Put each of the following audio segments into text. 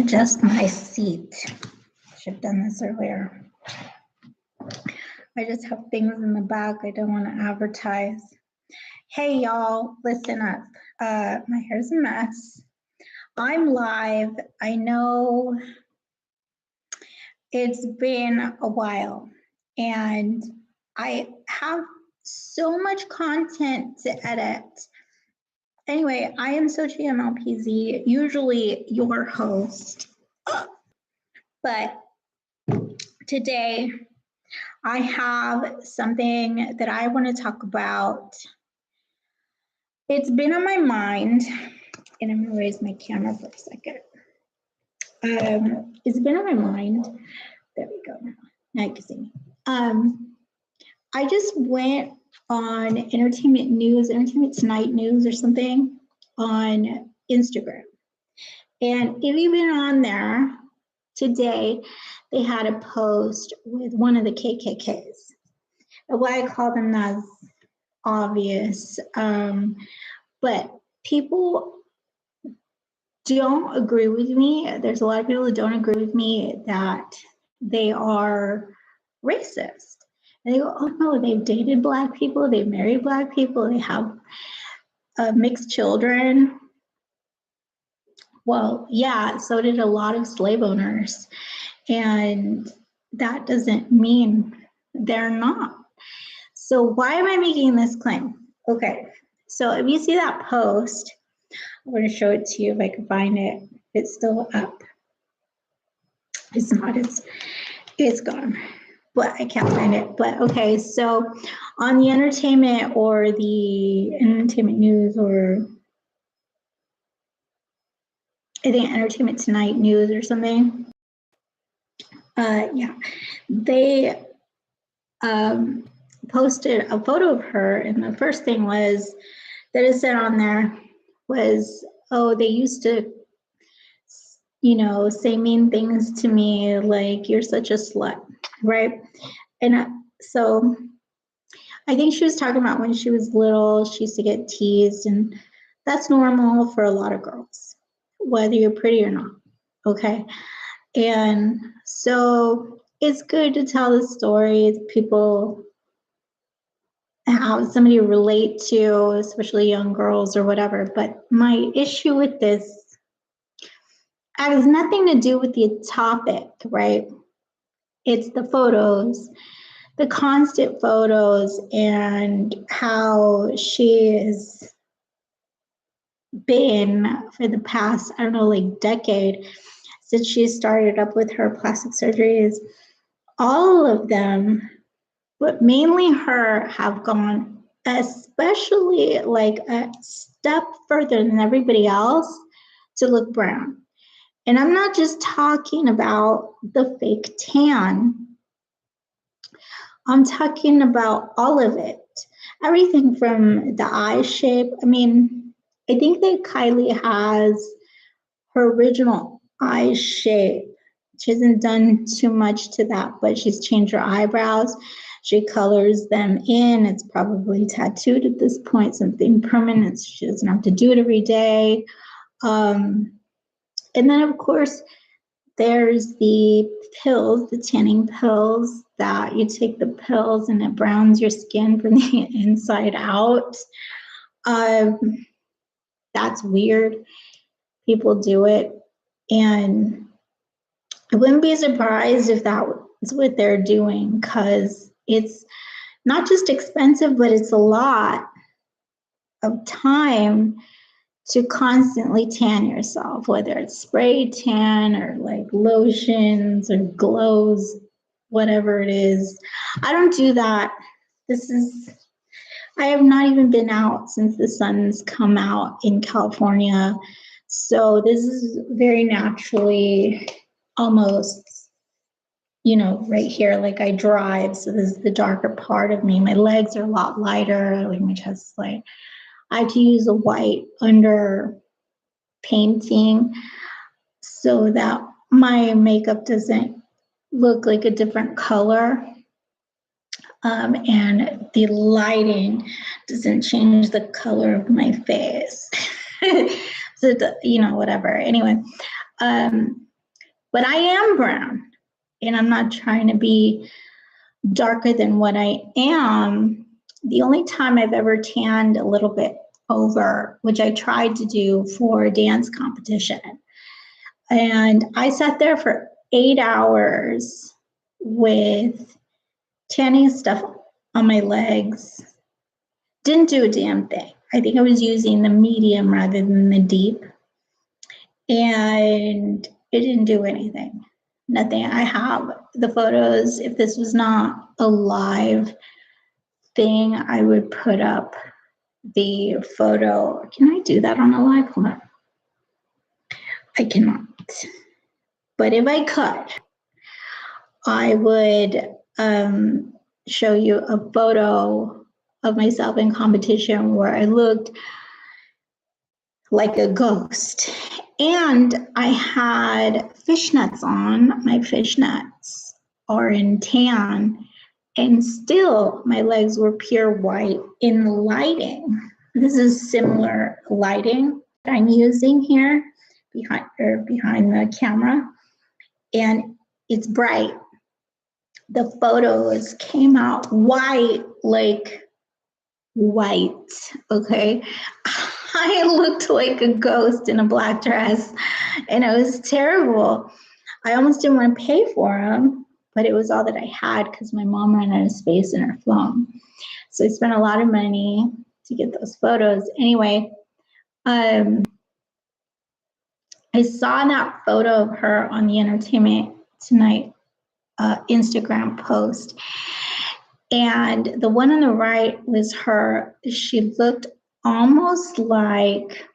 adjust my seat. Should have done this earlier. I just have things in the back I don't want to advertise. Hey y'all, listen up. My hair's a mess. I'm live. I know it's been a while and I have so much content to edit. Anyway, I am Sochi MLPZ, usually your host, but today I have something that I want to talk about. It's been on my mind, and I'm going to raise my camera for a second. It's been on my mind. There we go. Now you can see me. I just went on Entertainment Tonight News or something on Instagram. And if you've been on there today, they had a post with one of the KKKs. And why I call them that's obvious. But people don't agree with me. There's a lot of people that don't agree with me that they are racist. And they go, oh no, they've dated Black people, they've married Black people, they have mixed children. Well, yeah, so did a lot of slave owners. And that doesn't mean they're not. So why am I making this claim? Okay, so if you see that post, I'm going to show it to you if I can find it. It's still up. It's not, it's gone. But I can't find it. But okay, so on the entertainment or the entertainment news, or I think Entertainment Tonight News or something. Yeah, they posted a photo of her, and the first thing was that it said on there was, oh, they used to, you know, say mean things to me, like you're such a slut, right? And so I think she was talking about when she was little, she used to get teased, and that's normal for a lot of girls, whether you're pretty or not, okay? And so it's good to tell the stories people have somebody to relate to, especially young girls or whatever. But my issue with this has nothing to do with the topic, right? It's the photos, the constant photos, and how she has been for the past, I don't know, like decade, since she started up with her plastic surgeries. All of them, but mainly her, have gone especially like a step further than everybody else to look brown. And I'm not just talking about the fake tan. I'm talking about all of it. Everything from the eye shape. I mean, I think that Kylie has her original eye shape. She hasn't done too much to that, but she's changed her eyebrows. She colors them in. It's probably tattooed at this point, something permanent. She doesn't have to do it every day. And then, of course, there's the pills, the tanning pills, that you take the pills and it browns your skin from the inside out. That's weird. People do it. And I wouldn't be surprised if that was what they're doing, because it's not just expensive, but it's a lot of time to constantly tan yourself, whether it's spray tan or like lotions or glows, whatever it is. I don't do that. I have not even been out since the sun's come out in California. So this is very naturally almost, you know, right here, like I drive, so this is the darker part of me. My legs are a lot lighter, like my chest is light. I have to use a white under painting so that my makeup doesn't look like a different color. And the lighting doesn't change the color of my face. So, you know, whatever. Anyway, but I am brown, and I'm not trying to be darker than what I am. The only time I've ever tanned a little bit over, which I tried to do for a dance competition, and I sat there for 8 hours with tanning stuff on my legs. Didn't do a damn thing. I think I was using the medium rather than the deep, and it didn't do anything. Nothing. I have the photos. If this was not a live thing, I would put up the photo. Can I do that on a live one? I cannot. But if I could, I would show you a photo of myself in competition where I looked like a ghost. And I had fishnets on. My fishnets are in tan, and still my legs were pure white in lighting. This is similar lighting I'm using here behind the camera, and it's bright. The photos came out white, like white, okay? I looked like a ghost in a black dress, and it was terrible. I almost didn't want to pay for them, but it was all that I had because my mom ran out of space in her phone. So I spent a lot of money to get those photos. Anyway, I saw that photo of her on the Entertainment Tonight Instagram post. And the one on the right was her. She looked almost like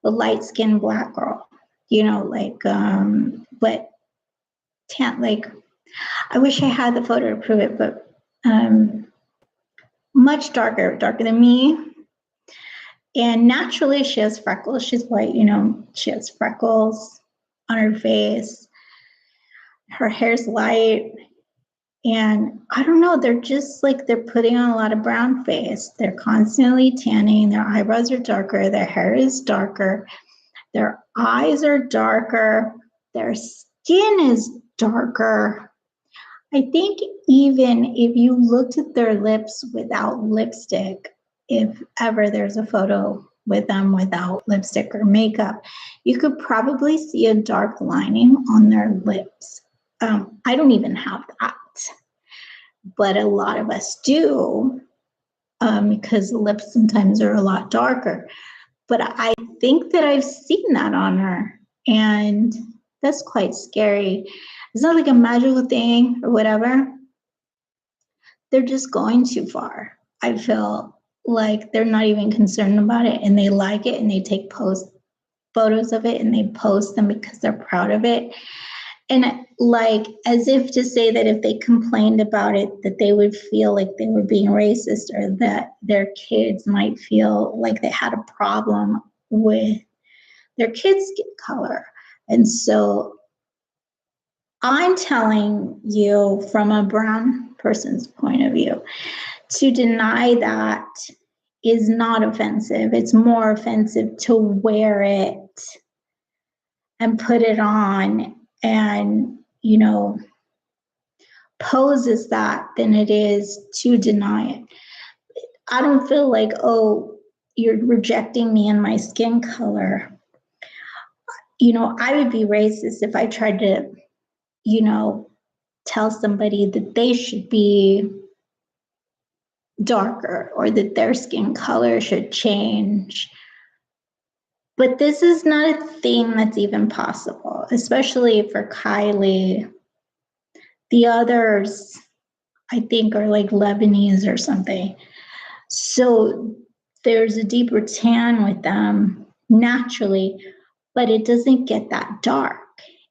a light-skinned black girl, you know, like, but tan, like, I wish I had the photo to prove it, but much darker than me. And naturally she has freckles. She's white, you know, she has freckles on her face. Her hair's light. And I don't know, they're just like, they're putting on a lot of brown face. They're constantly tanning. Their eyebrows are darker. Their hair is darker. Their eyes are darker. Their skin is darker. I think even if you looked at their lips without lipstick, if ever there's a photo with them without lipstick or makeup, you could probably see a dark lining on their lips. I don't even have that, but a lot of us do, because lips sometimes are a lot darker. But I think that I've seen that on her, and that's quite scary. It's not like a magical thing or whatever. They're just going too far. I feel like they're not even concerned about it, and they like it, and they take photos of it, and they post them because they're proud of it. And like, as if to say that if they complained about it, that they would feel like they were being racist, or that their kids might feel like they had a problem with their kids' skin color. And so I'm telling you from a brown person's point of view, to deny that is not offensive. It's more offensive to wear it and put it on and, you know, pose as that than it is to deny it. I don't feel like, oh, you're rejecting me and my skin color. You know, I would be racist if I tried to, you know, tell somebody that they should be darker or that their skin color should change. But this is not a thing that's even possible, especially for Kylie. The others, I think, are like Lebanese or something. So there's a deeper tan with them naturally, but it doesn't get that dark.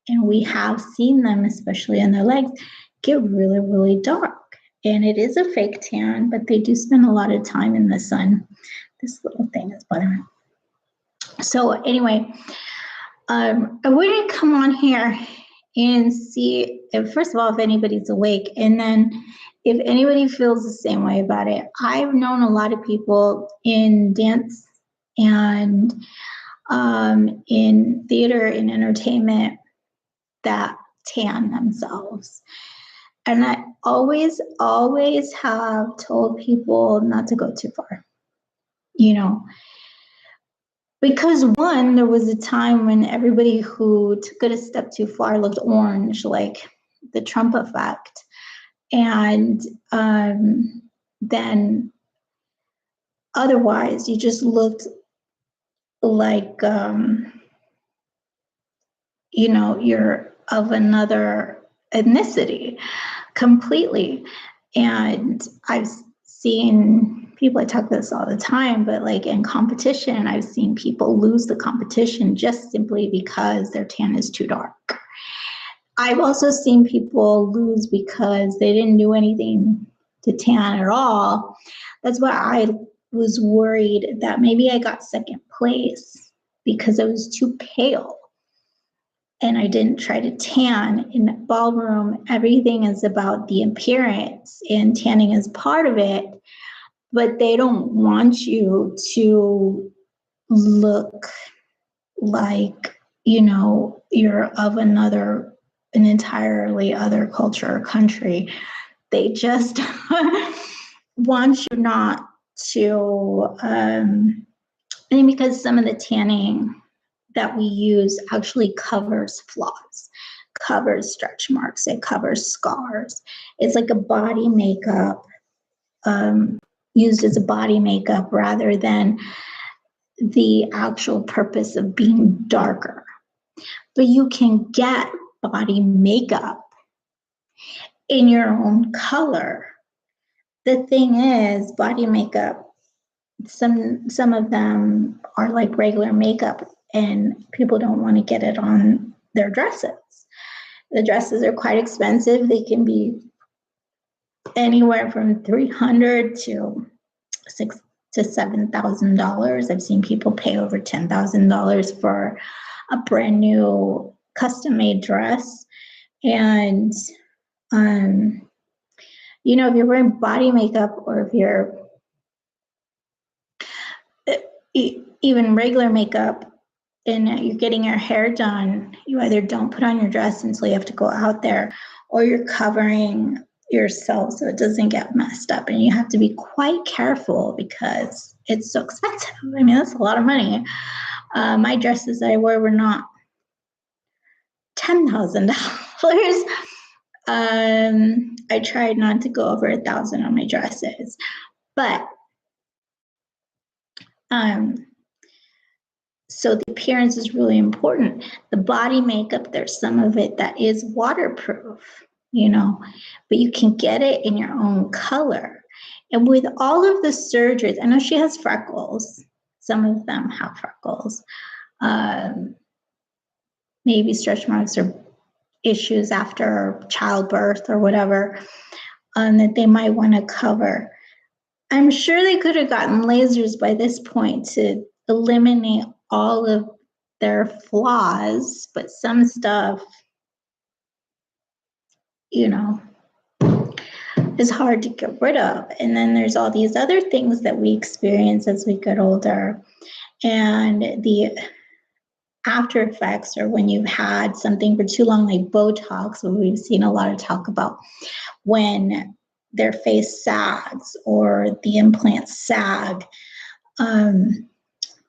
And we have seen them, especially on their legs, get really, really dark. And it is a fake tan, but they do spend a lot of time in the sun. This little thing is bothering. So anyway, I wouldn't come on here and see if, first of all, if anybody's awake, and then if anybody feels the same way about it. I've known a lot of people in dance and in theater and entertainment that tan themselves. And I always have told people not to go too far, you know, because one, there was a time when everybody who took it a step too far looked orange, like the Trump effect. And then otherwise, you just looked like, you know, you're of another ethnicity completely. And I've seen people, I talk about this all the time, but like in competition, I've seen people lose the competition just simply because their tan is too dark. I've also seen people lose because they didn't do anything to tan at all. That's why I was worried that maybe I got second place because I was too pale and I didn't try to tan. In ballroom, everything is about the appearance, and tanning is part of it, but they don't want you to look like, you know, you're of an entirely other culture or country. They just want you not to, and because some of the tanning that we use actually covers flaws, covers stretch marks, it covers scars. It's like a body makeup, used as a body makeup rather than the actual purpose of being darker. But you can get body makeup in your own color. The thing is, body makeup, some of them are like regular makeup and people don't want to get it on their dresses. The dresses are quite expensive. They can be anywhere from $300 to $6,000 to $7,000. I've seen people pay over $10,000 for a brand new custom-made dress. And you know, if you're wearing body makeup or if you're even regular makeup and you're getting your hair done, you either don't put on your dress until you have to go out there, or you're covering yourself so it doesn't get messed up. And you have to be quite careful because it's so expensive. I mean, that's a lot of money. My dresses I wore were not $10,000. I tried not to go over $1,000 on my dresses, but so the appearance is really important. The body makeup, there's some of it that is waterproof, you know, but you can get it in your own color. And with all of the surgeries, I know she has freckles. Some of them have freckles. Maybe stretch marks or issues after childbirth or whatever, that they might want to cover. I'm sure they could have gotten lasers by this point to eliminate all of their flaws, but some stuff, you know, is hard to get rid of. And then there's all these other things that we experience as we get older. And the after effects, or when you've had something for too long, like Botox, where we've seen a lot of talk about when their face sags or the implants sag,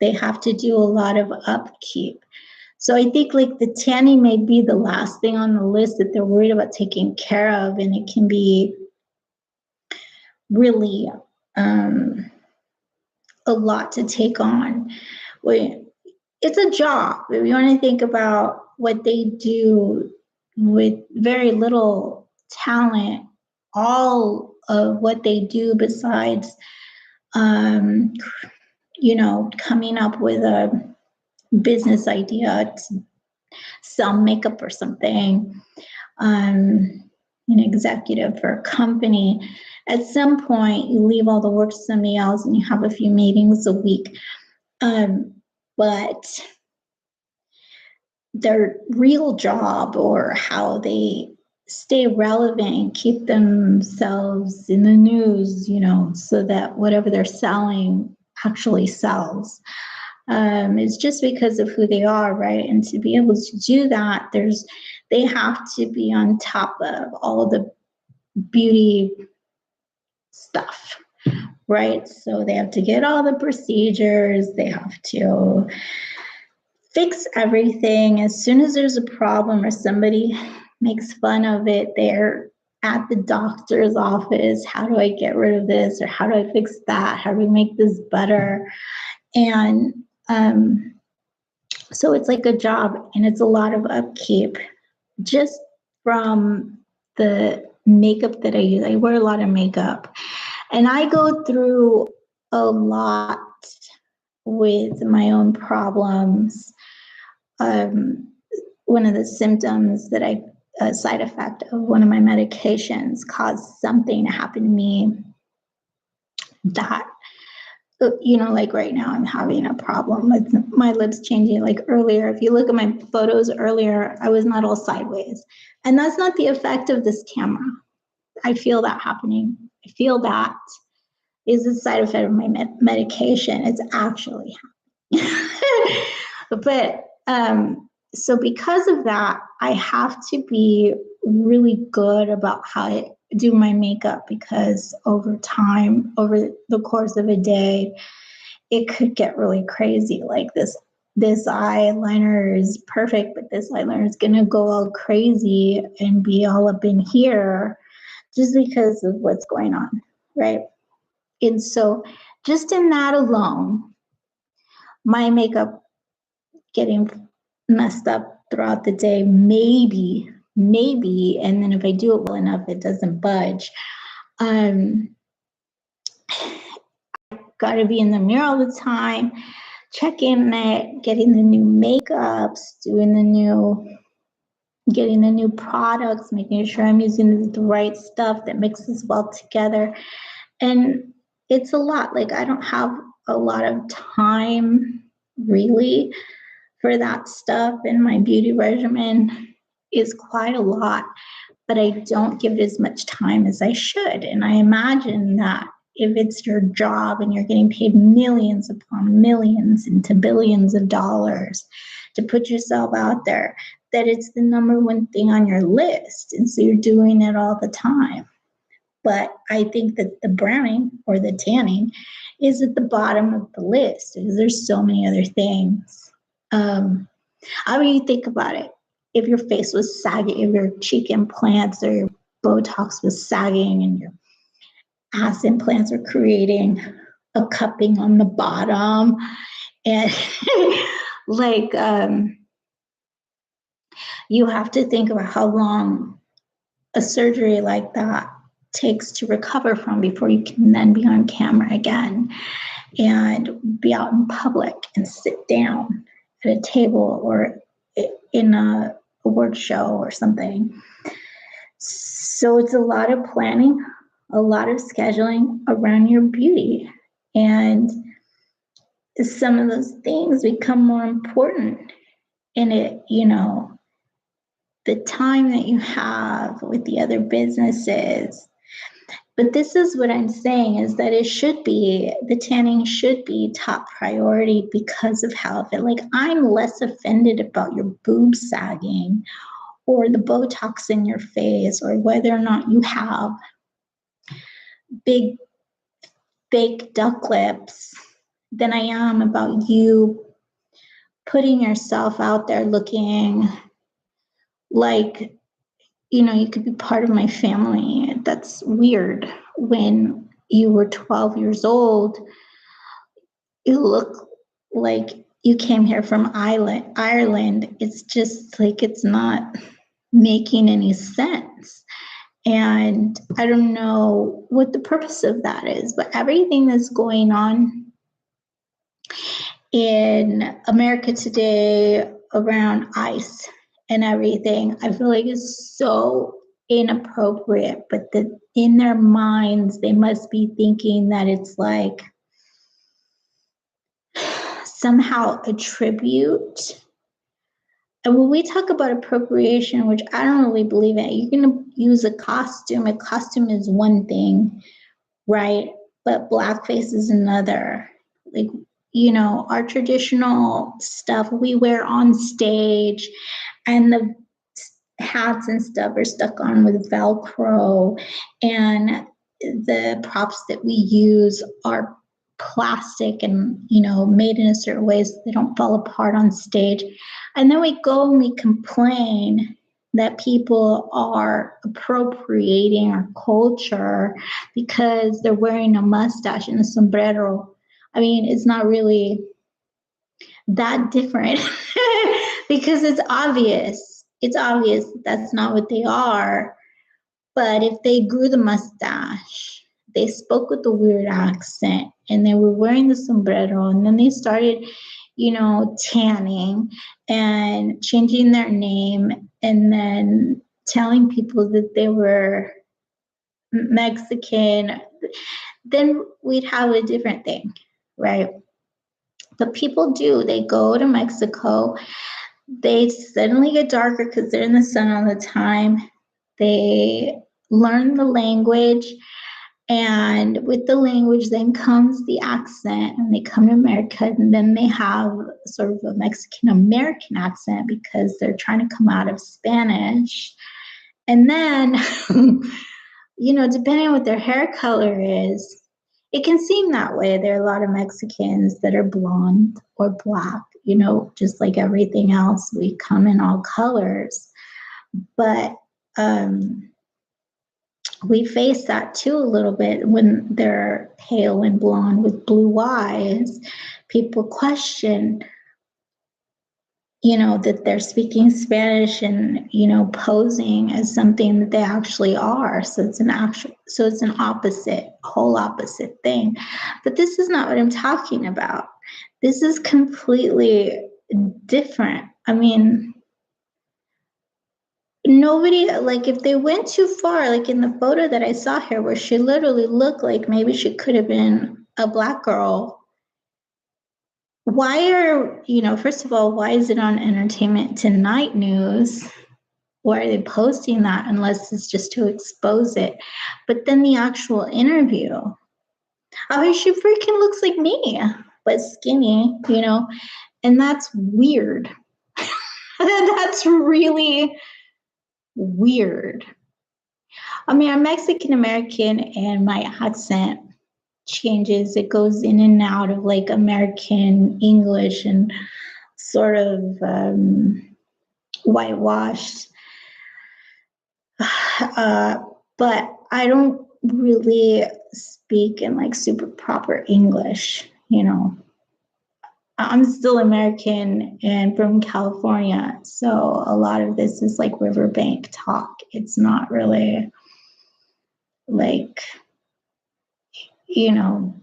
they have to do a lot of upkeep. So I think like the tanning may be the last thing on the list that they're worried about taking care of, and it can be really a lot to take on. It's a job. If you want to think about what they do with very little talent, all of what they do besides, you know, coming up with a business idea to sell makeup or something, an executive for a company. At some point, you leave all the work to somebody else and you have a few meetings a week. But their real job, or how they stay relevant and keep themselves in the news, you know, so that whatever they're selling actually sells, is just because of who they are, right? And to be able to do that, there's they have to be on top of all of the beauty stuff, right? So they have to get all the procedures, they have to fix everything. As soon as there's a problem or somebody makes fun of it, they're at the doctor's office. How do I get rid of this? Or how do I fix that? How do we make this better? And so it's like a job, and it's a lot of upkeep just from the makeup that I use. I wear a lot of makeup, and I go through a lot with my own problems. One of the symptoms that a side effect of one of my medications caused something to happen to me that, like right now I'm having a problem with my lips changing. Like earlier, if you look at my photos earlier, I was not all sideways. And that's not the effect of this camera. I feel that happening. I feel that is a side effect of my medication. It's actually happening. But so because of that, I have to be really good about how I do my makeup, because over time, over the course of a day, it could get really crazy. Like this eyeliner is perfect, but this eyeliner is gonna go all crazy and be all up in here just because of what's going on, right? And so just in that alone, my makeup getting messed up throughout the day, maybe, and then if I do it well enough, it doesn't budge. Got to be in the mirror all the time, checking it, getting the new makeups, getting the new products, making sure I'm using the right stuff that mixes well together. And it's a lot. Like I don't have a lot of time really for that stuff, and my beauty regimen is quite a lot, but I don't give it as much time as I should. And I imagine that if it's your job and you're getting paid millions upon millions into billions of dollars to put yourself out there, that it's the number one thing on your list. And so you're doing it all the time. But I think that the browning or the tanning is at the bottom of the list because there's so many other things. I mean, you think about it. If your face was sagging, if your cheek implants or your Botox was sagging and your ass implants were creating a cupping on the bottom, and like you have to think about how long a surgery like that takes to recover from before you can then be on camera again and be out in public and sit down at a table or in a award show or something. So it's a lot of planning, a lot of scheduling around your beauty. And some of those things become more important in it, the time that you have with the other businesses. But this is what I'm saying, is that the tanning should be top priority because of how like I'm less offended about your boobs sagging or the Botox in your face or whether or not you have big fake duck lips than I am about you putting yourself out there looking like, you could be part of my family. That's weird. When you were 12 years old, you look like you came here from Ireland. It's just like, it's not making any sense. And I don't know what the purpose of that is, but everything that's going on in America today around ICE and everything, I feel like is so inappropriate, but that in their minds, they must be thinking that it's like somehow a tribute. And when we talk about appropriation, which I don't really believe in, you're going to use a costume. A costume is one thing, right? But blackface is another. Like, our traditional stuff we wear on stage and the hats and stuff are stuck on with Velcro, and the props that we use are plastic and, you know, made in a certain way so they don't fall apart on stage. And then we go and we complain that people are appropriating our culture because they're wearing a mustache and a sombrero. I mean, it's not really that different because it's obvious. It's obvious that's not what they are. But if they grew the mustache, they spoke with a weird accent, and they were wearing the sombrero, and then they started, you know, tanning and changing their name, and then telling people that they were Mexican, then we'd have a different thing, right? But people do, they go to Mexico, they suddenly get darker because they're in the sun all the time. They learn the language, and with the language then comes the accent, and they come to America, and then they have sort of a Mexican American accent because they're trying to come out of Spanish. And then, you know, depending on what their hair color is, it can seem that way. There are a lot of Mexicans that are blonde or black, you know, just like everything else. We come in all colors. But we face that too a little bit when they're pale and blonde with blue eyes. People question, you know, that they're speaking Spanish and, you know, posing as something that they actually are. So it's an whole opposite thing. But this is not what I'm talking about. This is completely different. I mean, nobody, like, if they went too far, like in the photo that I saw here where she literally looked like maybe she could have been a black girl, why are, you know, first of all, why is it on Entertainment Tonight news? Why are they posting that unless it's just to expose it? But then the actual interview, I mean, she freaking looks like me, but skinny, you know, and that's weird. That's really weird. I mean, I'm Mexican American, and my accent changes. It goes in and out of like American English and sort of whitewashed. But I don't really speak in like super proper English, you know. I'm still American and from California, so a lot of this is like riverbank talk. It's not really like, you know,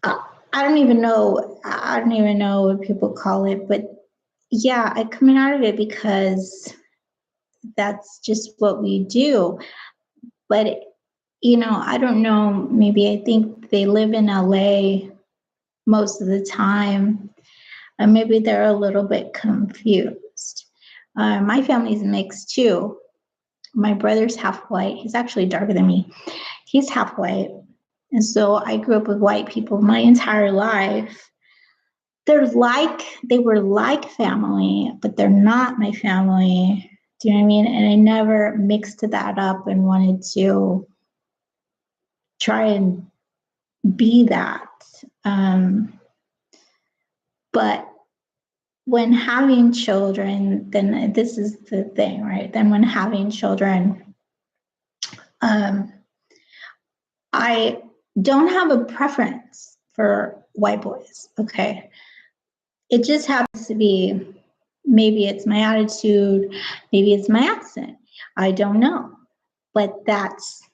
I don't even know what people call it, but yeah, I'm coming out of it because that's just what we do. But, you know, I don't know, maybe I think they live in LA most of the time, and maybe they're a little bit confused. My family's mixed too. My brother's half white. He's actually darker than me. He's half white. And so I grew up with white people my entire life. They were like family, but they're not my family. Do you know what I mean? And I never mixed that up and wanted to try and be that. But when having children, then this is the thing, right? Then when having children, I don't have a preference for white boys, okay? It just happens to be, maybe it's my attitude, maybe it's my accent. I don't know. But that's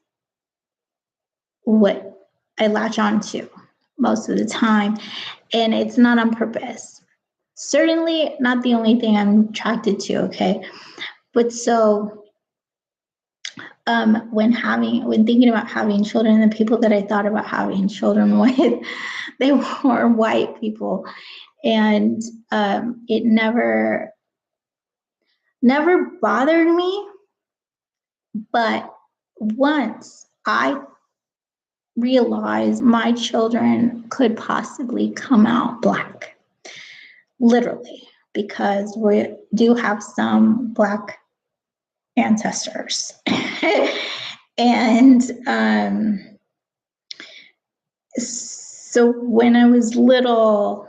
what I latch on to most of the time. And it's not on purpose. Certainly not the only thing I'm attracted to, okay? But so when thinking about having children, the people that I thought about having children with, they were white people. And it never bothered me. But once I realized my children could possibly come out black, literally, because we do have some Black ancestors. And so when I was little,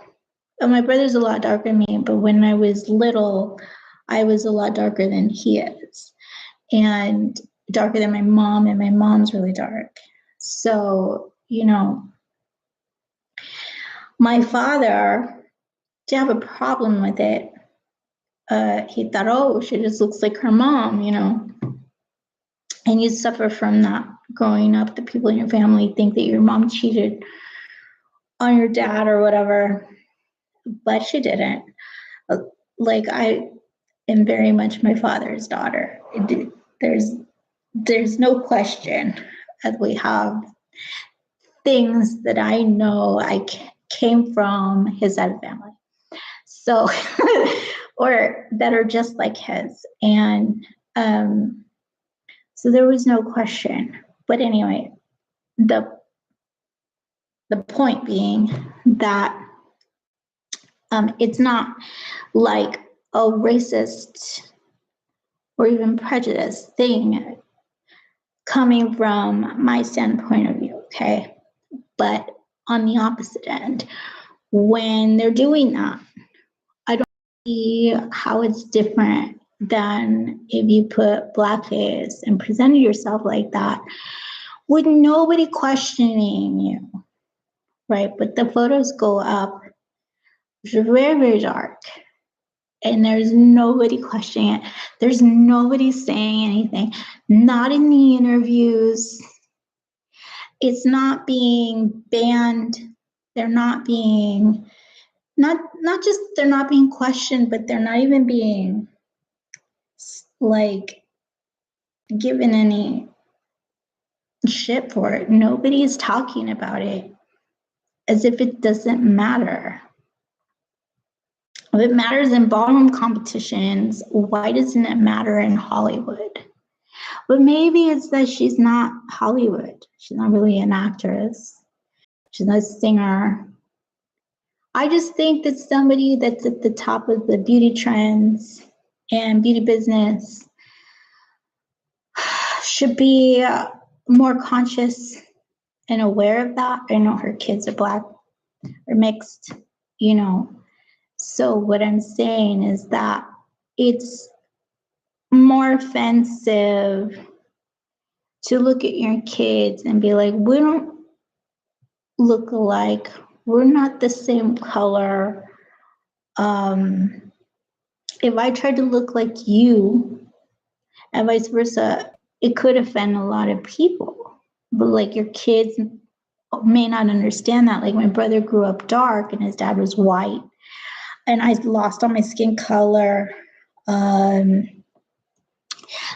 my brother's a lot darker than me, but when I was little, I was a lot darker than he is, and darker than my mom, and my mom's really dark. So, you know, my father didn't have a problem with it. He thought, oh, she just looks like her mom, you know. And you suffer from that growing up. The people in your family think that your mom cheated on your dad or whatever, but she didn't. Like, I am very much my father's daughter. There's no question that we have things that I know I came from his side of the family. So, or that are just like his. And so there was no question. But anyway, the point being that it's not like a racist or even prejudiced thing coming from my standpoint of view, okay? But on the opposite end, when they're doing that, I don't see how it's different than if you put blackface and presented yourself like that with nobody questioning you, right? But the photos go up, it's very, very dark, and there's nobody questioning it. There's nobody saying anything, not in the interviews. It's not being banned. They're not being, not just they're not being questioned, but they're not even being like given any shit for it. Nobody's talking about it as if it doesn't matter. If it matters in ballroom competitions, why doesn't it matter in Hollywood? But maybe it's that she's not Hollywood. She's not really an actress. She's not a singer. I just think that somebody that's at the top of the beauty trends and beauty business should be more conscious and aware of that. I know her kids are Black or mixed, you know. So what I'm saying is that it's more offensive to look at your kids and be like, we don't look alike. We're not the same color. If I tried to look like you and vice versa, it could offend a lot of people. But like your kids may not understand that. Like my brother grew up dark and his dad was white, and I lost all my skin color.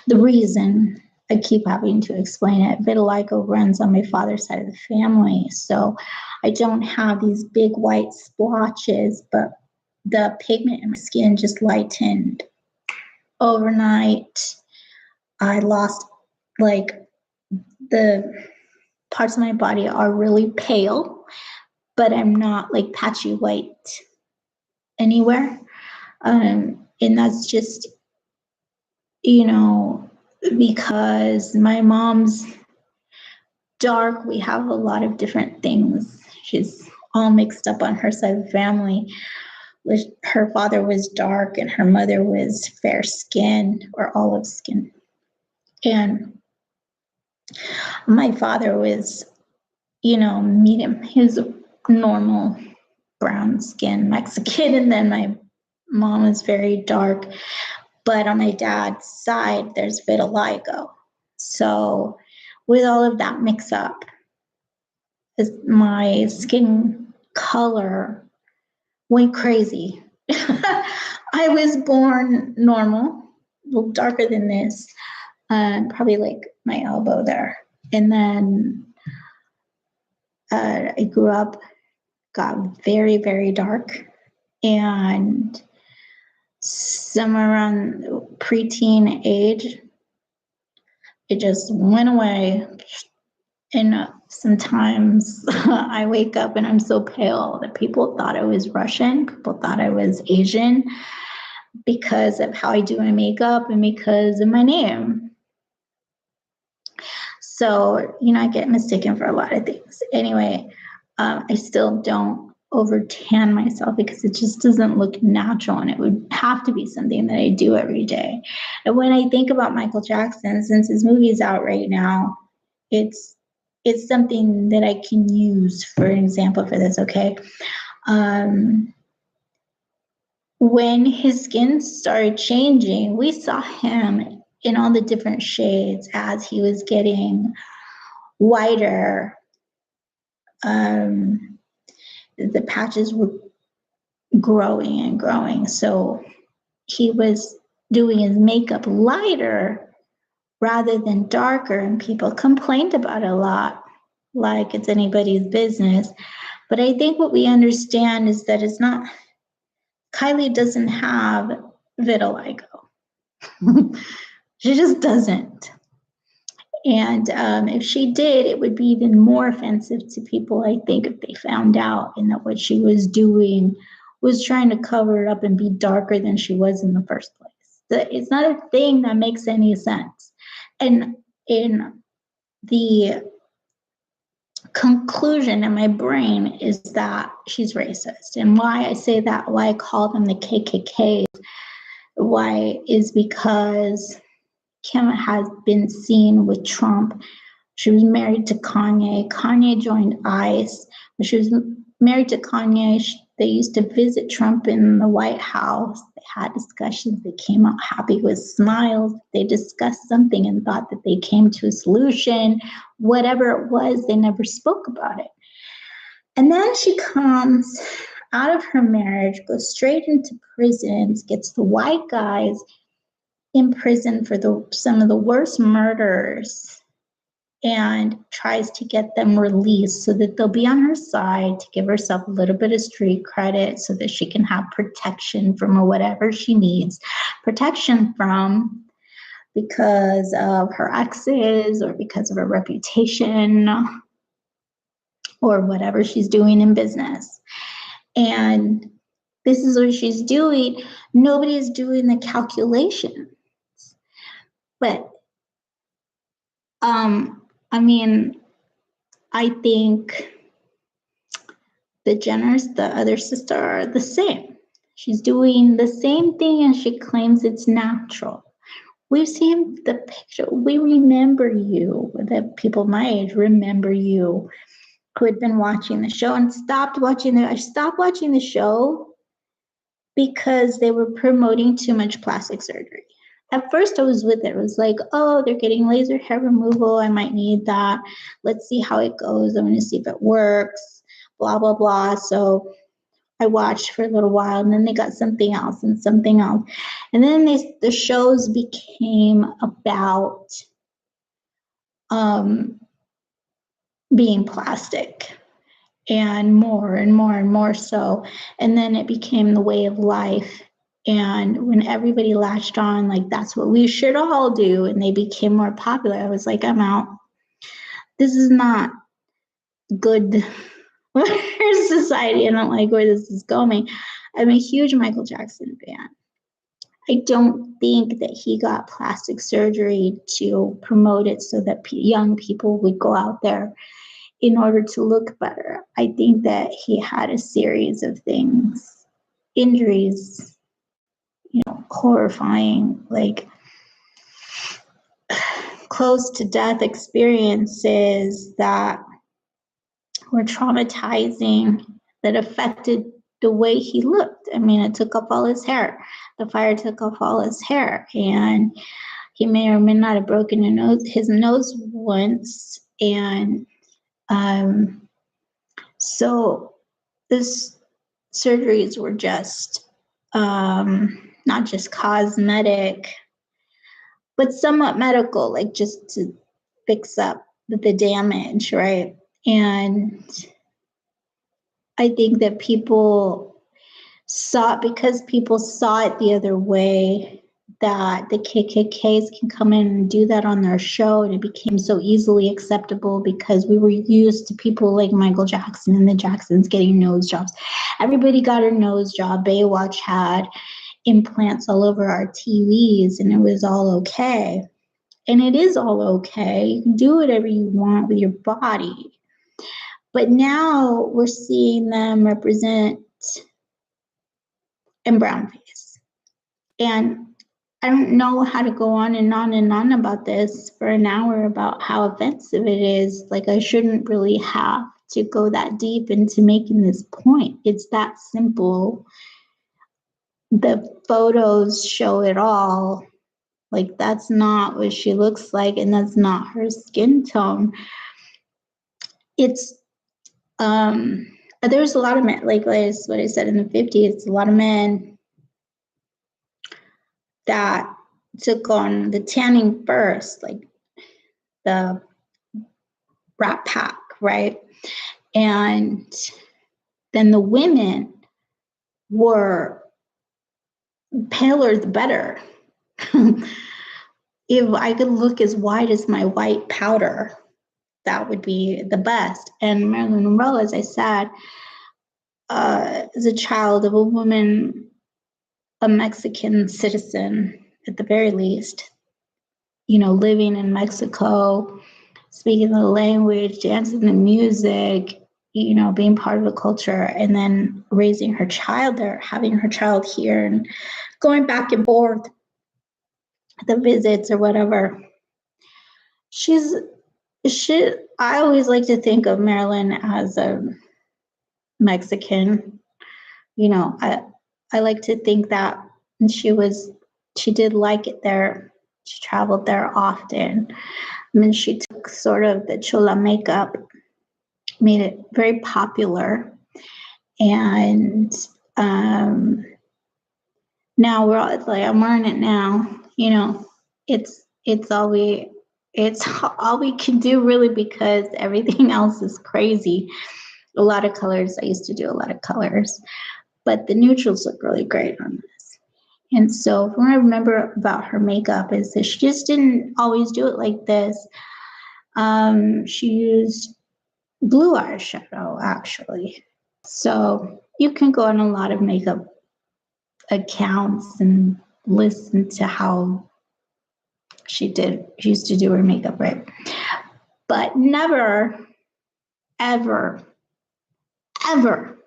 The reason I keep having to explain it, vitiligo runs on my father's side of the family. So I don't have these big white splotches, but the pigment in my skin just lightened overnight. I lost, like, the parts of my body are really pale, but I'm not like patchy white anywhere. And that's just, you know, because my mom's dark. We have a lot of different things. She's all mixed up on her side of the family. Her father was dark and her mother was fair skinned or olive skin. And my father was, you know, medium. He was a normal brown skin Mexican. And then my mom was very dark. But on my dad's side, there's vitiligo. So with all of that mix up, my skin color went crazy. I was born normal, a little darker than this, probably like my elbow there. And then I grew up, got very, very dark. And somewhere around preteen age, it just went away, And sometimes I wake up and I'm so pale that people thought I was Russian, people thought I was Asian because of how I do my makeup and because of my name. So, I get mistaken for a lot of things. Anyway, I still don't over tan myself because it just doesn't look natural, and it would have to be something that I do every day. And when I think about Michael Jackson, since his movie is out right now, it's something that I can use for an example for this, okay? When his skin started changing, we saw him in all the different shades as he was getting whiter. The patches were growing and growing. So he was doing his makeup lighter rather than darker, and people complained about it a lot, like it's anybody's business. But I think what we understand is that it's not, Kylie doesn't have vitiligo. She just doesn't. And if she did, it would be even more offensive to people, I think, if they found out and that what she was doing was trying to cover it up and be darker than she was in the first place. It's not a thing that makes any sense. And in the conclusion in my brain is that she's racist. And why I say that, why I call them the KKK, why is because Kim has been seen with Trump. She was married to Kanye. Kanye joined ICE. When she was married to Kanye, they used to visit Trump in the White House. They had discussions. They came out happy with smiles. They discussed something and thought that they came to a solution. Whatever it was, they never spoke about it. And then she comes out of her marriage, goes straight into prisons, gets the white guys in prison for some of the worst murders, and tries to get them released so that they'll be on her side, to give herself a little bit of street credit so that she can have protection from whatever she needs protection from, because of her exes or because of her reputation or whatever she's doing in business. And this is what she's doing. Nobody is doing the calculation. But I think the Jenners, the other sister, are the same. She's doing the same thing and she claims it's natural. We've seen the picture. We remember you, the people my age remember you, who had been watching the show and stopped watching I stopped watching the show because they were promoting too much plastic surgery. At first I was with it. It was like, oh, they're getting laser hair removal. I might need that. Let's see how it goes. I'm going to see if it works, blah, blah, blah. So I watched for a little while, and then they got something else and something else. And then the shows became about being plastic, and more and more and more so. And then it became the way of life. And when everybody latched on, like, that's what we should all do, and they became more popular, I was like, I'm out. This is not good for society. I don't like where this is going. I'm a huge Michael Jackson fan. I don't think that he got plastic surgery to promote it so that young people would go out there in order to look better. I think that he had a series of things, injuries, horrifying, like close to death experiences that were traumatizing, that affected the way he looked. I mean, it took off all his hair. The fire took off all his hair, and he may or may not have broken his nose once. And so this surgeries were just not just cosmetic, but somewhat medical, like just to fix up the damage, right? And I think that because people saw it the other way, that the KKKs can come in and do that on their show, and it became so easily acceptable because we were used to people like Michael Jackson and the Jacksons getting nose jobs. Everybody got a nose job. Baywatch had implants all over our TVs, and it was all okay. And it is all okay. You can do whatever you want with your body. But now we're seeing them represent in brownface. And I don't know how to go on and on and on about this for an hour about how offensive it is. Like, I shouldn't really have to go that deep into making this point. It's that simple. The photos show it all. Like, that's not what she looks like, and that's not her skin tone. It's there's a lot of men, like what I said in the 50s, a lot of men that took on the tanning first, like the Rat Pack, right? And then the women were paler the better. If I could look as white as my white powder, that would be the best. And Marilyn Monroe, as I said, is a child of a woman, a Mexican citizen at the very least, you know, living in Mexico, speaking the language, dancing the music, you know, being part of the culture, and then raising her child there, having her child here, and going back and forth, the visits or whatever. I always like to think of Marilyn as a Mexican. You know, I like to think that she did like it there. She traveled there often. I mean, she took sort of the chola makeup, made it very popular. And now we're all, it's like, I'm wearing it now, you know, it's all we can do really, because everything else is crazy. A lot of colors. I used to do a lot of colors, but the neutrals look really great on this. And so what I remember about her makeup is that she just didn't always do it like this. She used blue eyeshadow, actually. So you can go on a lot of makeup accounts and listen to how she used to do her makeup, right? But never, ever, ever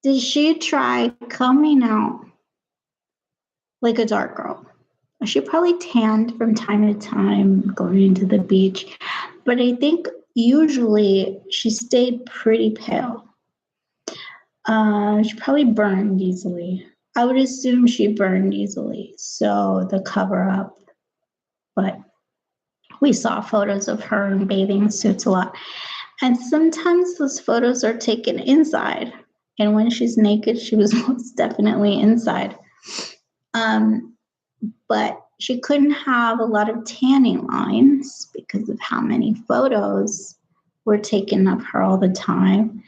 did she try coming out like a dark girl. She probably tanned from time to time going into the beach, but I think usually she stayed pretty pale. She probably burned easily. I would assume she burned easily, so the cover up. But we saw photos of her in bathing suits a lot. And sometimes those photos are taken inside. And when she's naked, she was most definitely inside. But she couldn't have a lot of tanning lines because of how many photos were taken of her all the time.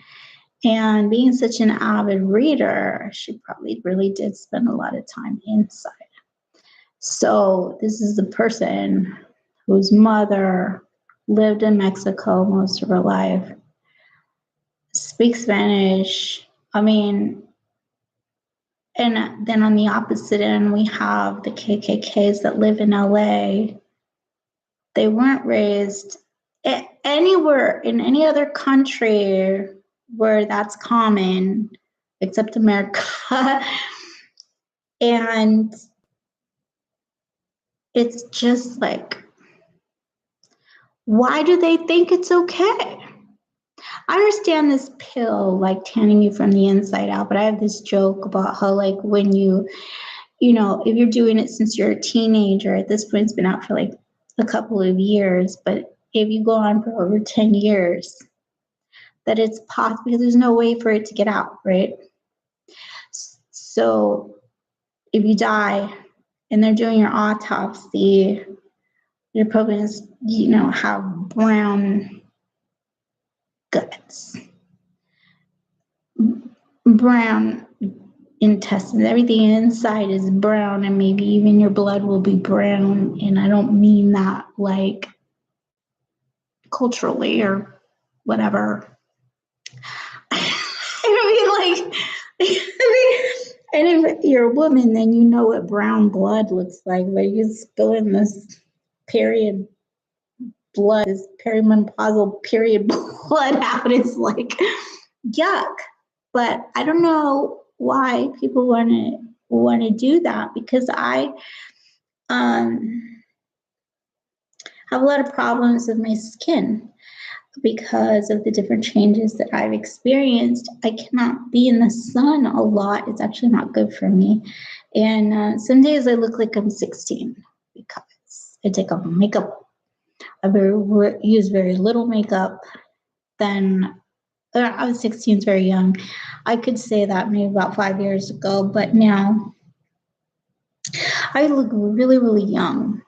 And being such an avid reader, she probably really did spend a lot of time inside. So this is a person whose mother lived in Mexico most of her life, speaks Spanish. I mean, and then on the opposite end, we have the KKKs that live in LA. They weren't raised anywhere in any other country where that's common, except America. And it's just like, why do they think it's okay? I understand this pill, like tanning you from the inside out, but I have this joke about how, like, when you know, if you're doing it since you're a teenager, at this point it's been out for like a couple of years, but if you go on for over 10 years, that it's possible, because there's no way for it to get out, right? So if you die and they're doing your autopsy, you're probably going to, you know, have brown guts. Brown intestines, everything inside is brown, and maybe even your blood will be brown. And I don't mean that like culturally or whatever. I don't mean like, and if you're a woman, then you know what brown blood looks like. Like you're spilling this period blood, this perimenopausal period blood out. It's like yuck. But I don't know why people want to do that, because I have a lot of problems with my skin because of the different changes that I've experienced. I cannot be in the sun a lot. It's actually not good for me. And some days I look like I'm 16 because I take off makeup. I use very little makeup. Then I was 16 is very young. I could say that maybe about 5 years ago, but now I look really, really young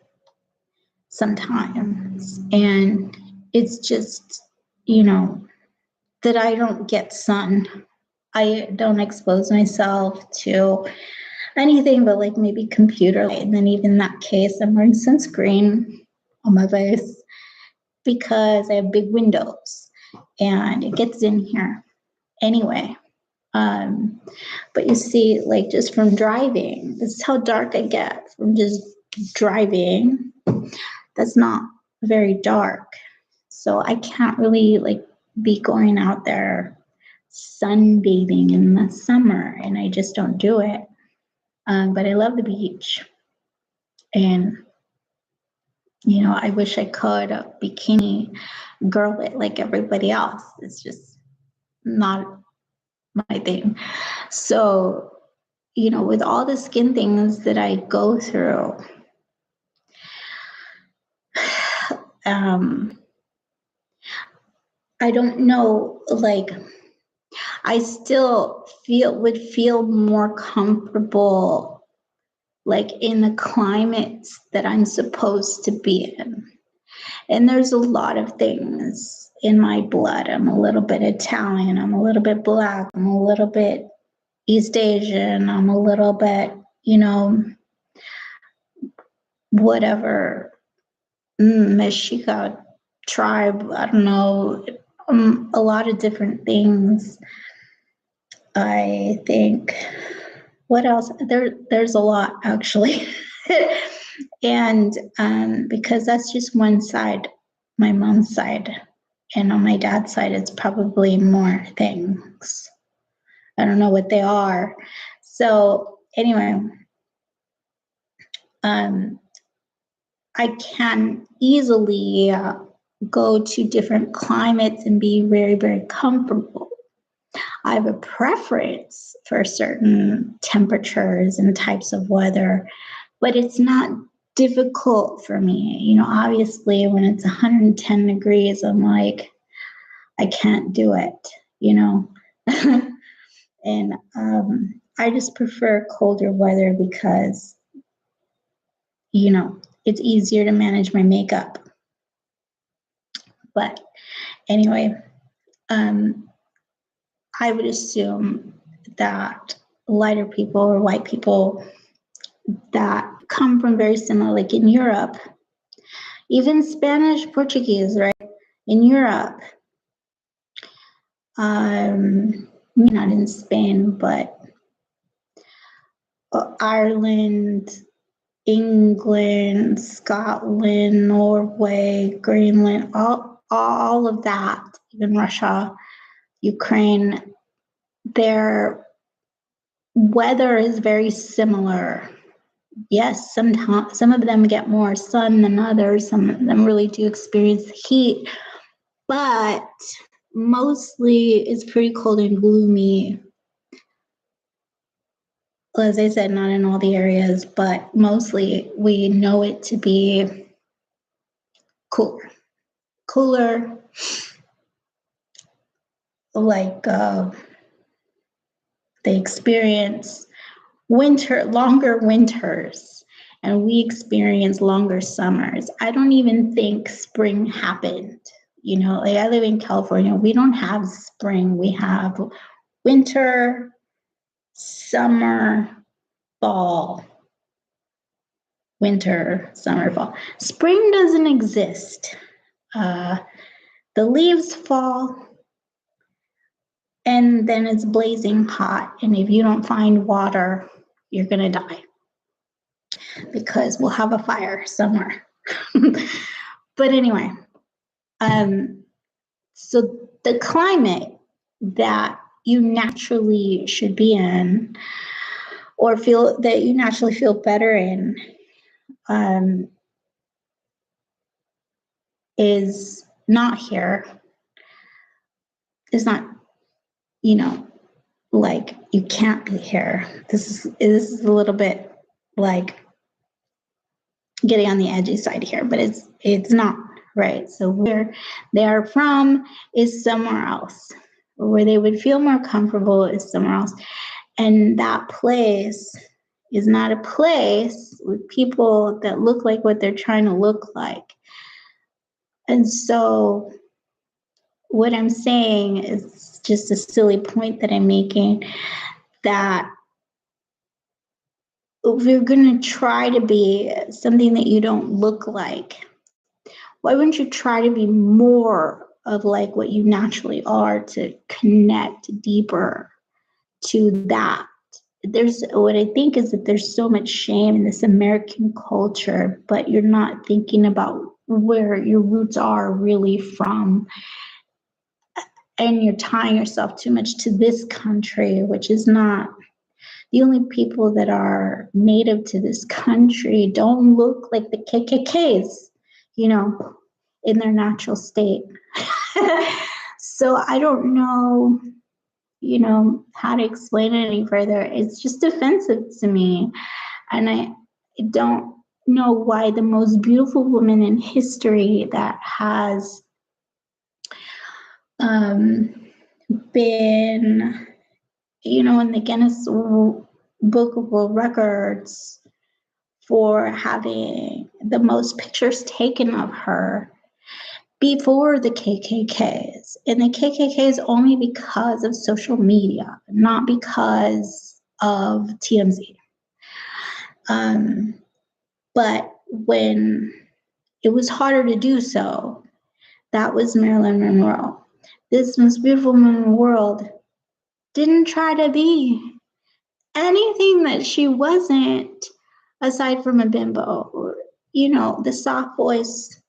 sometimes. And it's just, that I don't get sun. I don't expose myself to anything but like maybe computer light. And then even in that case, I'm wearing sunscreen on my face because I have big windows and it gets in here anyway. But you see, like just from driving, this is how dark I get from just driving. That's not very dark. So I can't really like be going out there sunbathing in the summer, and I just don't do it. But I love the beach, and I wish I could bikini girl it like everybody else. It's just not my thing. So, with all the skin things that I go through, I don't know, like, I still would feel more comfortable like in the climates that I'm supposed to be in. And there's a lot of things in my blood. I'm a little bit Italian, I'm a little bit Black, I'm a little bit East Asian, I'm a little bit, whatever, Mexica tribe, I don't know, a lot of different things. I think, what else? There's a lot actually. And because that's just one side, my mom's side, and on my dad's side, it's probably more things. I don't know what they are. So anyway, I can easily go to different climates and be very, very comfortable. I have a preference for certain temperatures and types of weather, but it's not difficult for me. Obviously when it's 110 degrees, I'm like, I can't do it, and I just prefer colder weather because, it's easier to manage my makeup. But anyway, I would assume that lighter people or white people that come from very similar, like in Europe, even Spanish, Portuguese, right? In Europe, not in Spain, but Ireland, England, Scotland, Norway, Greenland, all of that, even Russia, Ukraine, their weather is very similar. Yes, sometimes some of them get more sun than others. Some of them really do experience heat, but mostly it's pretty cold and gloomy. As I said, not in all the areas, but mostly we know it to be cooler, like they experience longer winters, and we experience longer summers. I don't even think spring happened. Like I live in California, we don't have spring, we have winter, summer, fall, winter, summer, fall. Spring doesn't exist. The leaves fall, and then it's blazing hot. And if you don't find water, you're going to die because we'll have a fire somewhere. But anyway, so the climate that you naturally should be in, or feel that you naturally feel better in, is not here. It's not, like you can't be here. This is a little bit like getting on the edgy side here, but it's not, right? So where they are from is somewhere else. Where they would feel more comfortable is somewhere else. And that place is not a place with people that look like what they're trying to look like. And so what I'm saying is just a silly point that I'm making, that if you're going to try to be something that you don't look like, why wouldn't you try to be more of like what you naturally are to connect deeper to that? What I think is that there's so much shame in this American culture, but you're not thinking about where your roots are really from. And you're tying yourself too much to this country, which is not. The only people that are native to this country don't look like the KKKs, in their natural state. So I don't know, how to explain it any further. It's just offensive to me. And I don't know why the most beautiful woman in history that has been, in the Guinness Book of World Records for having the most pictures taken of her before the KKKs. And the KKKs only because of social media, not because of TMZ. But when it was harder to do so, that was Marilyn Monroe. This most beautiful woman in the world didn't try to be anything that she wasn't, aside from a bimbo. Or, the soft voice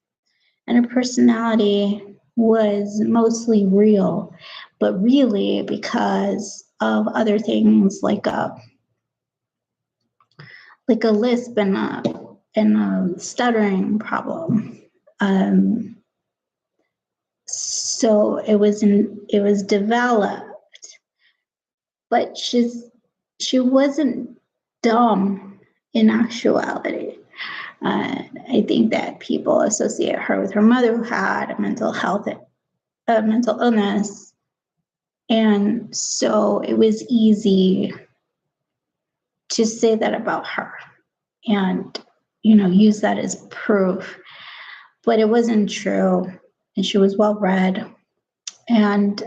and her personality was mostly real, but really because of other things like a lisp and a stuttering problem. So it was developed, but she wasn't dumb in actuality. I think that people associate her with her mother, who had a mental illness, and so it was easy to say that about her and use that as proof, but it wasn't true. And she was well read, and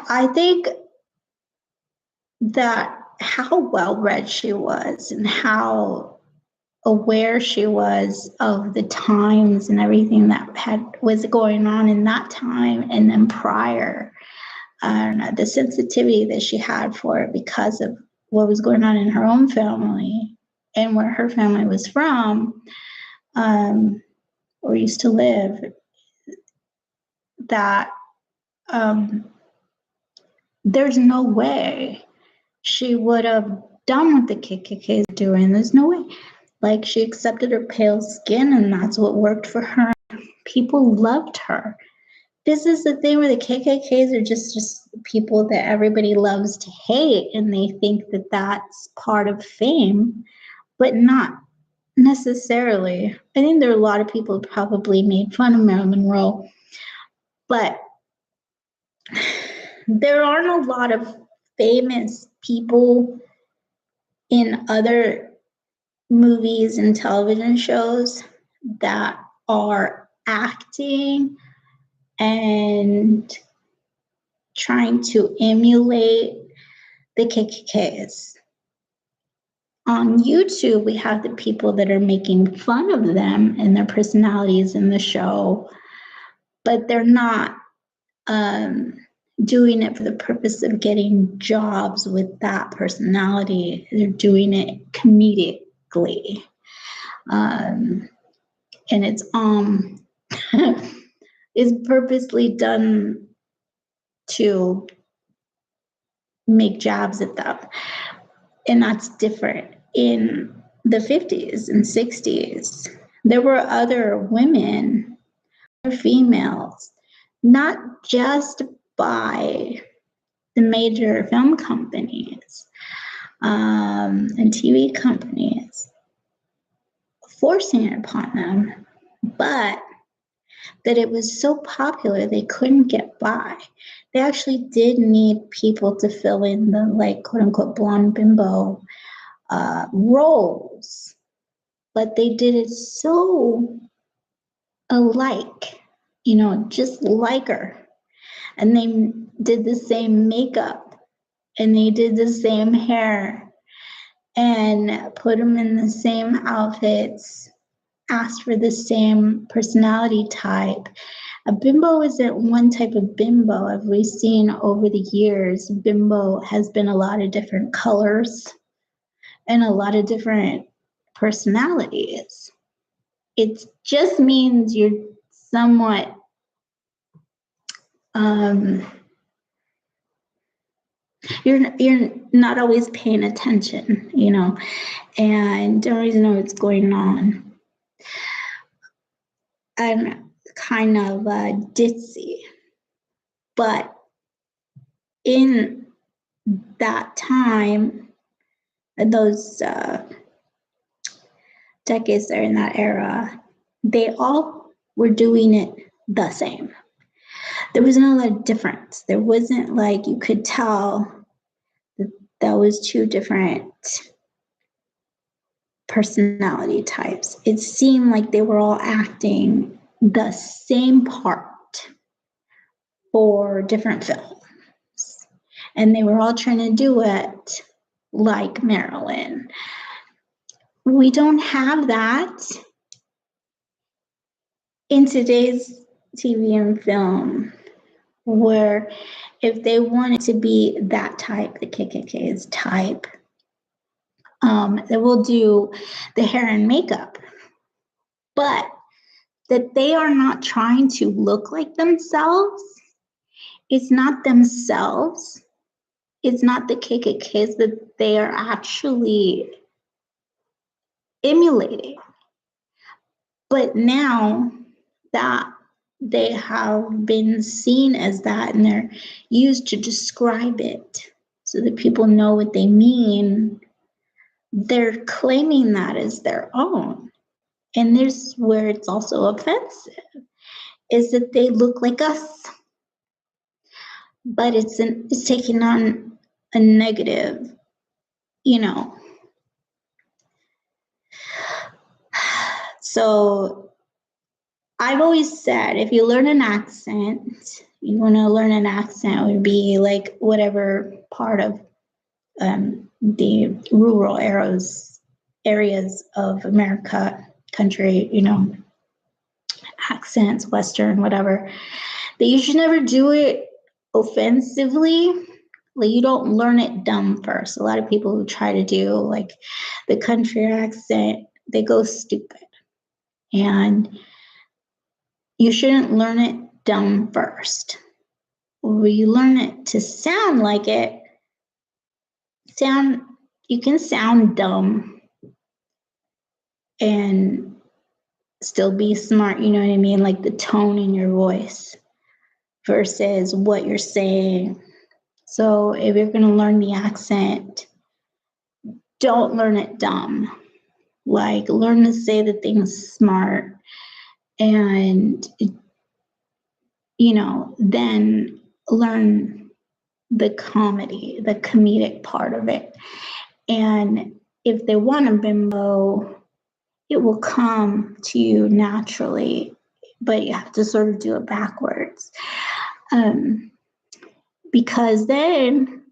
I think that how well read she was and how aware she was of the times and everything that was going on in that time and then prior, the sensitivity that she had for it because of what was going on in her own family and where her family was from, or used to live, that there's no way she would have done what the KKK is doing. There's no way. Like, she accepted her pale skin, and that's what worked for her. People loved her. This is the thing where the KKKs are just people that everybody loves to hate, and they think that that's part of fame, but not necessarily. I think there are a lot of people who probably made fun of Marilyn Monroe, but there aren't a lot of famous people in other movies and television shows that are acting and trying to emulate the KKKs. On YouTube, we have the people that are making fun of them and their personalities in the show, but they're not doing it for the purpose of getting jobs with that personality. They're doing it comedically. And it's is purposely done to make jabs at them. And that's different. In the 50s and 60s, there were other women or females, not just by the major film companies and TV companies forcing it upon them, but that it was so popular they couldn't get by. They actually did need people to fill in the, like, quote unquote blonde bimbo roles, but they did it so alike, you know, just like her. And they did the same makeup and they did the same hair and put them in the same outfits, asked for the same personality type. A bimbo isn't one type of bimbo. As we've seen over the years, bimbo has been a lot of different colors and a lot of different personalities. It just means you're somewhat you're not always paying attention, you know, and don't always know what's going on. I'm kind of ditzy, but in that time, those decades there in that era, they all were doing it the same. There was no like difference. There wasn't like you could tell that was two different personality types. It seemed like they were all acting the same part for different films. And they were all trying to do it like Marilyn. We don't have that in today's TV and film, where if they wanted to be that type, the KKK's type, they will do the hair and makeup, but that they are not trying to look like themselves. It's not themselves. It's not the KKKs that they are actually emulating. But now that they have been seen as that and they're used to describe it so that people know what they mean, they're claiming that as their own. And there's where it's also offensive, is that they look like us. But it's taking on a negative, you know. So I've always said, if you learn an accent, you want to learn an accent would be like whatever part of the rural areas of America, country, you know, accents, Western, whatever, that you should never do it offensively. Like, you don't learn it dumb first. A lot of people who try to do like the country accent, they go stupid. And you shouldn't learn it dumb first. Or you learn it to sound like it. You can sound dumb and still be smart, you know what I mean? Like the tone in your voice versus what you're saying. So if you're going to learn the accent, don't learn it dumb. Like, learn to say the things smart and, you know, then learn the comedy, the comedic part of it. And if they want a bimbo, it will come to you naturally, but you have to sort of do it backwards. Because then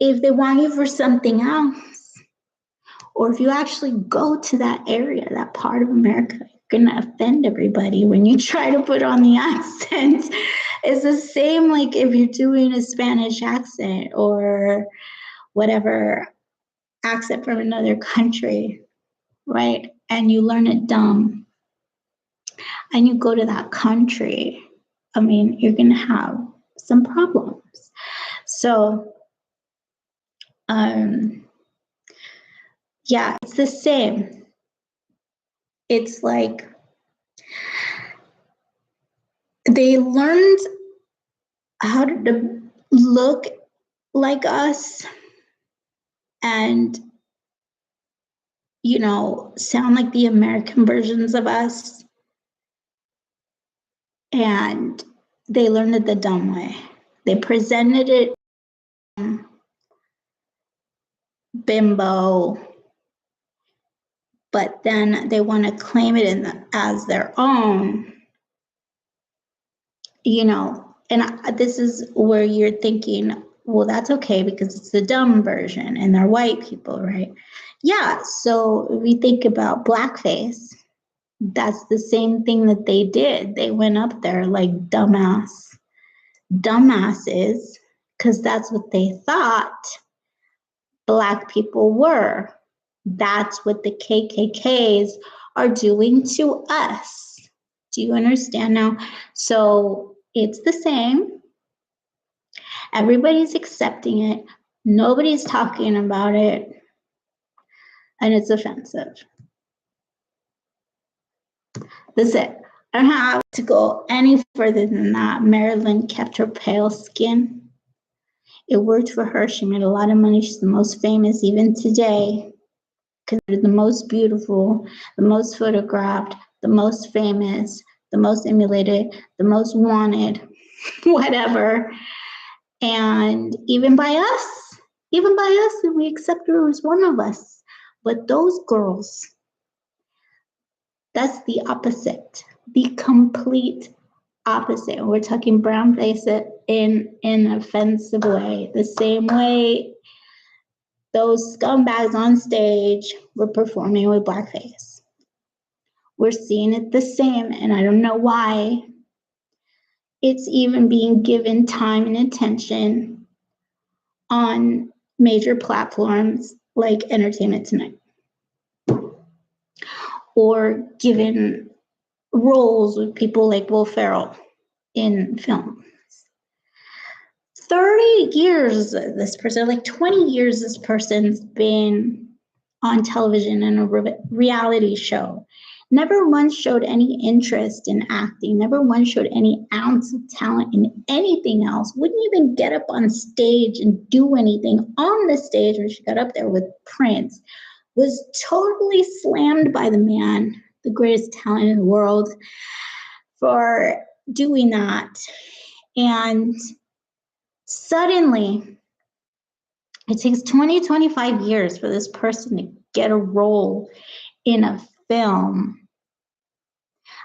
if they want you for something else, or if you actually go to that area, that part of America, you're gonna offend everybody when you try to put on the accent. It's the same like if you're doing a Spanish accent or whatever accent from another country, right? And you learn it dumb and you go to that country, I mean, you're gonna have some problems. So, yeah, it's the same. It's like they learned how to look like us and, you know, sound like the American versions of us. And they learned it the dumb way. They presented it bimbo, but then they want to claim it as their own, you know. And this is where you're thinking, well, that's okay because it's the dumb version and they're white people, right? Yeah, so if we think about blackface, that's the same thing that they did. They went up there like dumbasses, because that's what they thought Black people were. That's what the KKKs are doing to us. Do you understand now? So it's the same. Everybody's accepting it. Nobody's talking about it. And it's offensive. That's it. I don't have to go any further than that. Marilyn kept her pale skin. It worked for her. She made a lot of money. She's the most famous even today. Considered the most beautiful, the most photographed, the most famous, the most emulated, the most wanted, whatever. And even by us, we accept her as one of us. But those girls, that's the opposite, the complete opposite. And we're talking brown face in an offensive way, the same way those scumbags on stage were performing with blackface. We're seeing it the same, and I don't know why it's even being given time and attention on major platforms like Entertainment Tonight, or given roles with people like Will Ferrell in film. 30 years this person, like 20 years this person's been on television in a reality show. Never once showed any interest in acting, never once showed any ounce of talent in anything else, wouldn't even get up on stage and do anything on the stage when she got up there with Prince, was totally slammed by the man, the greatest talent in the world, for doing that. And suddenly, it takes 20, 25 years for this person to get a role in a film.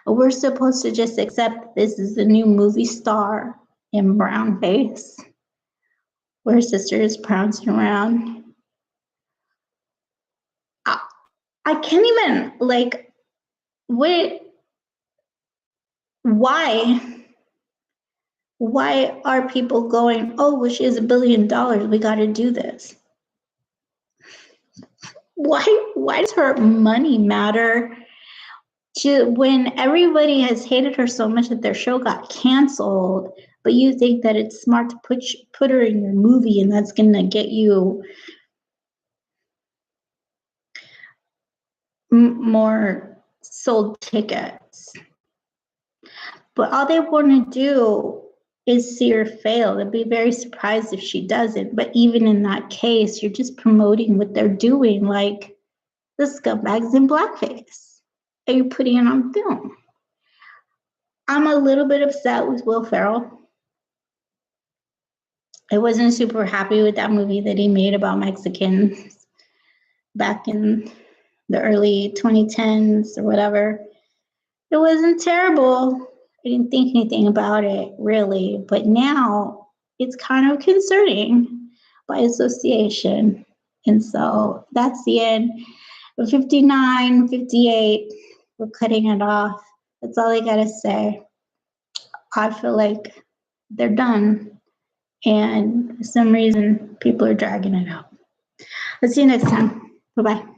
We're supposed to just accept this is the new movie star in brown face, where her sister is prancing around. I can't even, like, wait, why are people going, oh, well, she has $1 billion, we got to do this? Why does her money matter when everybody has hated her so much that their show got canceled, but you think that it's smart to put her in your movie and that's going to get you more sold tickets? But all they want to do is see her fail. They'd be very surprised if she doesn't. But even in that case, you're just promoting what they're doing, like the scumbags in blackface. Are you putting it on film? I'm a little bit upset with Will Ferrell. I wasn't super happy with that movie that he made about Mexicans back in the early 2010s or whatever. It wasn't terrible. I didn't think anything about it, really. But now it's kind of concerning by association. And so that's the end. 59, 58, we're cutting it off. That's all I gotta say. I feel like they're done. And for some reason, people are dragging it out. Let's see you next time. Bye-bye.